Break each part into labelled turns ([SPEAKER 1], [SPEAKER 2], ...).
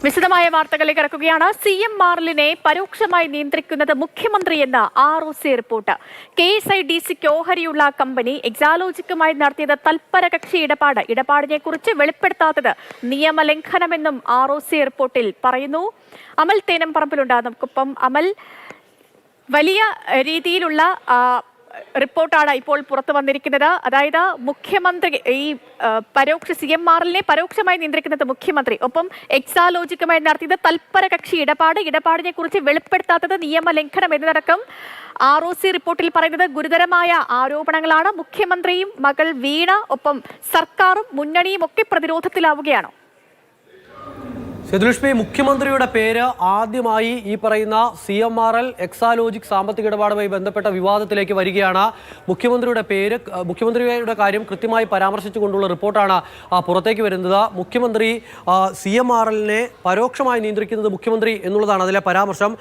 [SPEAKER 1] വിശദമായ വാർത്തകളിലേക്ക് കടക്കുകയാണ്. CM മാർലിനെ പരോക്ഷമായി നിയന്ത്രിക്കുന്നത് മുഖ്യമന്ത്രിയെന്ന ROC റിപ്പോർട്ട്. KSIDCക്ക് ഓഹരിയുള്ള കമ്പനി എക്സാലോജിക്കുമായി നടത്തിയത് തൽപര കക്ഷി ഇടപാടിനെ കുറിച്ച് വെളിപ്പെടുത്താത്തത് നിയമലംഘനമെന്നും ROC റിപ്പോർട്ടിൽ പറയുന്നു. അമൽ തേനംപറമ്പിലുണ്ട്. നമുക്കൊപ്പം അമൽ, വലിയ രീതിയിലുള്ള റിപ്പോർട്ടാണ് ഇപ്പോൾ പുറത്തു വന്നിരിക്കുന്നത്. അതായത് മുഖ്യമന്ത്രി ഈ CM മാർലിനെ പരോക്ഷമായി നിയന്ത്രിക്കുന്നത് മുഖ്യമന്ത്രി, ഒപ്പം എക്സാലോജിക്കുമായി നടത്തിയത് തൽപര കക്ഷി ഇടപാടിനെ കുറിച്ച് വെളിപ്പെടുത്താത്തത് നിയമലംഘനം എന്നതടക്കം ROC റിപ്പോർട്ടിൽ പറയുന്നത് ഗുരുതരമായ ആരോപണങ്ങളാണ്. മുഖ്യമന്ത്രിയും മകൾ വീണ, ഒപ്പം സർക്കാരും മുന്നണിയും ഒക്കെ പ്രതിരോധത്തിലാവുകയാണോ?
[SPEAKER 2] സെതുലക്ഷ്മി, മുഖ്യമന്ത്രിയുടെ പേര് ആദ്യമായി ഈ പറയുന്ന CMRL എക്സാലോജിക് സാമ്പത്തിക ഇടപാടുമായി ബന്ധപ്പെട്ട വിവാദത്തിലേക്ക് വരികയാണ്. മുഖ്യമന്ത്രിയുടെ കാര്യം കൃത്യമായി പരാമർശിച്ചുകൊണ്ടുള്ള റിപ്പോർട്ടാണ് പുറത്തേക്ക് വരുന്നത്. മുഖ്യമന്ത്രി CMRLനെ പരോക്ഷമായി നിയന്ത്രിക്കുന്നത് മുഖ്യമന്ത്രി എന്നുള്ളതാണ് അതിലെ പരാമർശം.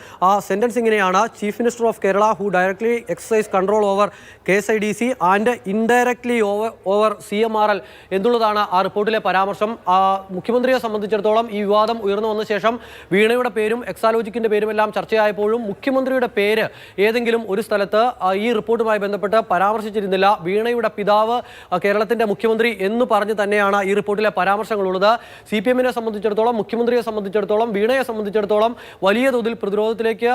[SPEAKER 2] സെന്റൻസ് ഇങ്ങനെയാണ്: chief minister of Kerala who directly exercise control over KSIDC and indirectly over CMRL എന്നുള്ളതാണ് ആ റിപ്പോർട്ടിലെ പരാമർശം. മുഖ്യമന്ത്രിയെ സംബന്ധിച്ചിടത്തോളം ഈ വിവാദം ഉയർന്നു വന്ന ശേഷം വീണയുടെ പേരും എക്സാലോജിക്കിന്റെ പേരും എല്ലാം ചർച്ചയായപ്പോഴും മുഖ്യമന്ത്രിയുടെ പേര് ഏതെങ്കിലും ഒരു സ്ഥലത്ത് ഈ റിപ്പോർട്ടുമായി ബന്ധപ്പെട്ട് പരാമർശിച്ചിരുന്നില്ല. വീണയുടെ പിതാവ് കേരളത്തിന്റെ മുഖ്യമന്ത്രി എന്ന് പറഞ്ഞ് തന്നെയാണ് ഈ റിപ്പോർട്ടിലെ പരാമർശങ്ങളുള്ളത്. CPM-നെ സംബന്ധിച്ചിടത്തോളം, മുഖ്യമന്ത്രിയെ സംബന്ധിച്ചിടത്തോളം, വീണയെ സംബന്ധിച്ചിടത്തോളം വലിയ തോതിൽ പ്രതിരോധത്തിലേക്ക്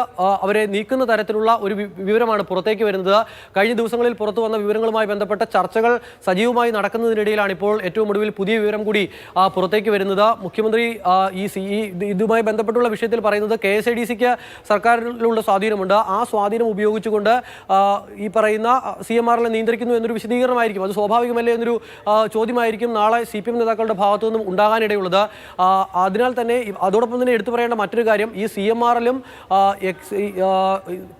[SPEAKER 2] അവരെ നീക്കുന്ന തരത്തിലുള്ള ഒരു വിവരമാണ് പുറത്തേക്ക് വരുന്നത്. കഴിഞ്ഞ ദിവസങ്ങളിൽ പുറത്തു വന്ന വിവരങ്ങളുമായി ബന്ധപ്പെട്ട ചർച്ചകൾ സജീവമായി നടക്കുന്നതിനിടയിലാണ് ഇപ്പോൾ ഏറ്റവും ഒടുവിൽ പുതിയ വിവരം കൂടി പുറത്തേക്ക് വരുന്നത്. മുഖ്യമന്ത്രി ഇതുമായി ബന്ധപ്പെട്ടുള്ള വിഷയത്തിൽ പറയുന്നത് KSIDCക്ക് സർക്കാരിലുള്ള സ്വാധീനമുണ്ട്. ആ സ്വാധീനം ഉപയോഗിച്ചുകൊണ്ട് ഈ പറയുന്ന CMRL നിയന്ത്രിക്കുന്നു എന്നൊരു വിശദീകരണമായിരിക്കും. അത് സ്വാഭാവികമല്ലേ എന്നൊരു ചോദ്യമായിരിക്കും നാളെ CPM നേതാക്കളുടെ ഭാഗത്തു നിന്നും ഉണ്ടാകാനിടയുള്ളത്. അതിനാൽ തന്നെ അതോടൊപ്പം തന്നെ എടുത്തു പറയേണ്ട മറ്റൊരു കാര്യം, ഈ CMRLും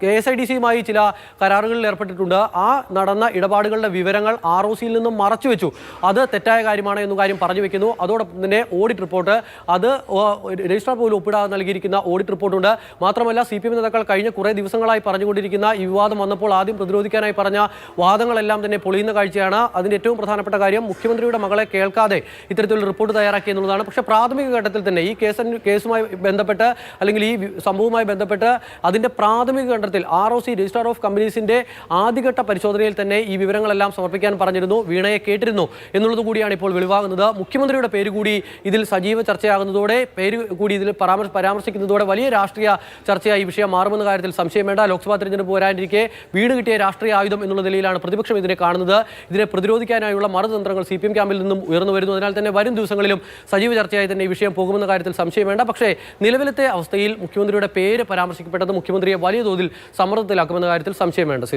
[SPEAKER 2] KSIDCയുമായി ചില കരാറുകളിൽ ഏർപ്പെട്ടിട്ടുണ്ട്. ആ നടന്ന ഇടപാടുകളുടെ വിവരങ്ങൾ ROCയിൽ നിന്നും മറച്ചുവെച്ചു. അത് തെറ്റായ കാര്യമാണ് എന്ന കാര്യം പറഞ്ഞു വെക്കുന്നു. അതോടൊപ്പം തന്നെ ഓഡിറ്റ് റിപ്പോർട്ട്, അത് രജിസ്ട്രാർ പോലും ഒപ്പിടാതെ നൽകിയിരിക്കുന്ന ഓഡിറ്റ് റിപ്പോർട്ടുണ്ട്. മാത്രമല്ല CPM നേതാക്കൾ കഴിഞ്ഞ കുറേ ദിവസങ്ങളായി പറഞ്ഞുകൊണ്ടിരിക്കുന്ന ഈ വിവാദം വന്നപ്പോൾ ആദ്യം പ്രതിരോധിക്കാനായി പറഞ്ഞ വാദങ്ങളെല്ലാം തന്നെ പൊളിയുന്ന കാഴ്ചയാണ്. അതിൻ്റെ ഏറ്റവും പ്രധാനപ്പെട്ട കാര്യം, മുഖ്യമന്ത്രിയുടെ മകളെ കേൾക്കാതെ ഇത്തരത്തിലുള്ള റിപ്പോർട്ട് തയ്യാറാക്കി എന്നുള്ളതാണ്. പക്ഷേ പ്രാഥമിക ഘട്ടത്തിൽ തന്നെ ഈ കേസുമായി ബന്ധപ്പെട്ട്, അല്ലെങ്കിൽ ഈ സംഭവവുമായി ബന്ധപ്പെട്ട് അതിൻ്റെ പ്രാഥമിക ഘട്ടത്തിൽ ROC രജിസ്ട്രാർ ഓഫ് കമ്പനീസിൻ്റെ ആദ്യഘട്ട പരിശോധനയിൽ തന്നെ ഈ വിവരങ്ങളെല്ലാം സമർപ്പിക്കാൻ പറഞ്ഞിരുന്നു. വീണയെ കേട്ടിരുന്നു എന്നുള്ളത് കൂടിയാണ് ഇപ്പോൾ വെളിവാകുന്നത്. മുഖ്യമന്ത്രിയുടെ പേര് കൂടി ഇതിൽ സജീവ ചർച്ചയാകുന്നതോടെ, പേര് കൂടി ഇതിൽ പരാമർശിക്കുന്നതോടെ വലിയ രാഷ്ട്രീയ ചർച്ചയായി ഈ വിഷയം മാറുമെന്ന കാര്യത്തിൽ സംശയം വേണ്ട. ലോക്സഭാ തെരഞ്ഞെടുപ്പ് വരാനിരിക്കെ വീട് കിട്ടിയ രാഷ്ട്രീയ ആയുധം എന്നുള്ള നിലയിലാണ് പ്രതിപക്ഷം ഇതിനെ കാണുന്നത്. ഇതിനെ പ്രതിരോധിക്കാനായുള്ള മറുതന്ത്രങ്ങൾ CPM ക്യാമ്പിൽ നിന്നും ഉയർന്നു വരുന്നു. അതിനാൽ തന്നെ വരും ദിവസങ്ങളിലും സജീവ ചർച്ചയായി തന്നെ ഈ വിഷയം പോകുമെന്ന കാര്യത്തിൽ സംശയം വേണ്ട. പക്ഷേ നിലവിലത്തെ അവസ്ഥയിൽ മുഖ്യമന്ത്രിയുടെ പേര് പരാമർശിക്കപ്പെട്ടത് മുഖ്യമന്ത്രിയെ വലിയ തോതിൽ സമ്മർദ്ദത്തിലാക്കുമെന്ന കാര്യത്തിൽ സംശയം വേണ്ട.